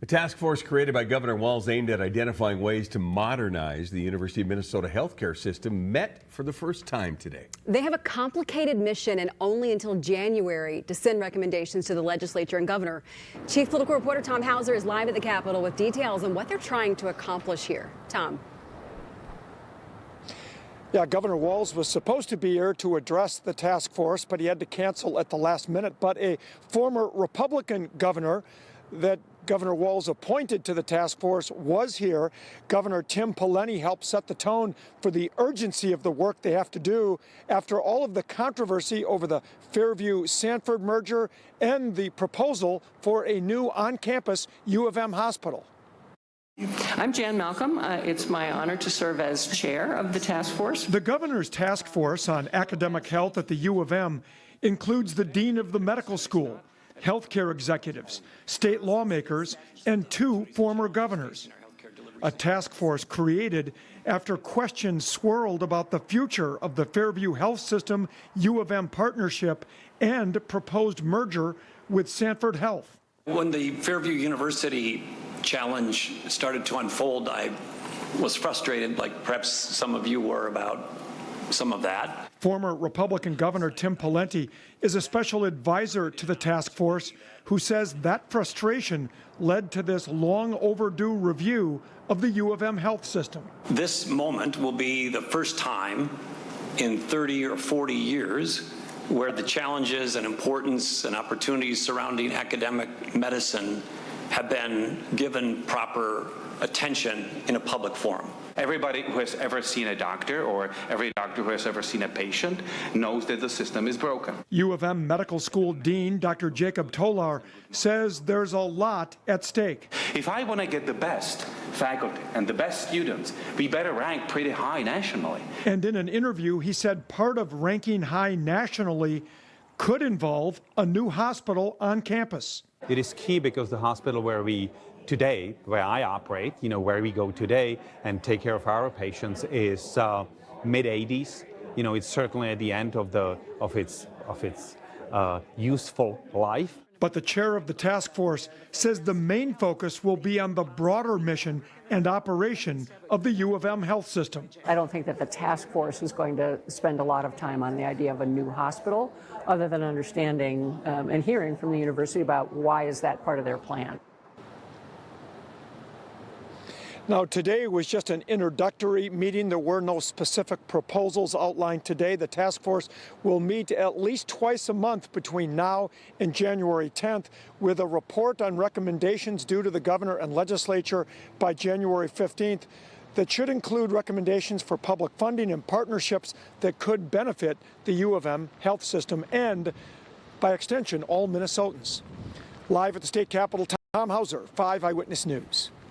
task force created by Governor Walz aimed at identifying ways to modernize the University of Minnesota healthcare system met for the first time today. They have a complicated mission and only until January to send recommendations to the legislature and governor. Chief political reporter Tom Hauser is live at the Capitol with details on what they're trying to accomplish here. Tom. Yeah, Governor Walz was supposed to be here to address the task force, but he had to cancel at the last minute. But a former Republican governor that Governor Walz appointed to the task force was here. Governor Tim Pawlenty helped set the tone for the urgency of the work they have to do after all of the controversy over the Fairview-Sanford merger and the proposal for a new on-campus U of M hospital. I'm Jan Malcolm. It's my honor to serve as chair of the task force. The governor's task force on academic health at the U of M includes the dean of the medical school, healthcare executives, state lawmakers, and 2 former governors. A task force created after questions swirled about the future of the Fairview Health System U of M partnership and proposed merger with Sanford Health. When the Fairview University challenge started to unfold, I was frustrated, like perhaps some of you were, about some of that. Former Republican Governor Tim Pawlenty is a special advisor to the task force who says that frustration led to this long overdue review of the U of M health system. This moment will be the first time in 30 or 40 years where the challenges and importance and opportunities surrounding academic medicine have been given proper attention in a public forum. Everybody who has ever seen a doctor or every doctor who has ever seen a patient knows that the system is broken. U of M Medical School Dean Dr. Jacob Tolar says there's a lot at stake. If I want to get the best faculty and the best students, we better rank pretty high nationally. And in an interview, he said part of ranking high nationally could involve a new hospital on campus. It is key because the hospital where I operate, where we go today and take care of our patients is mid-80s. It's certainly at the end of its useful life. But the chair of the task force says the main focus will be on the broader mission and operation of the U of M health system. I don't think that the task force is going to spend a lot of time on the idea of a new hospital, other than understanding and hearing from the university about why is that part of their plan. Now, today was just an introductory meeting. There were no specific proposals outlined today. The task force will meet at least twice a month between now and January 10th, with a report on recommendations due to the governor and legislature by January 15th that should include recommendations for public funding and partnerships that could benefit the U of M health system and, by extension, all Minnesotans. Live at the state capitol, Tom Hauser, 5 Eyewitness News.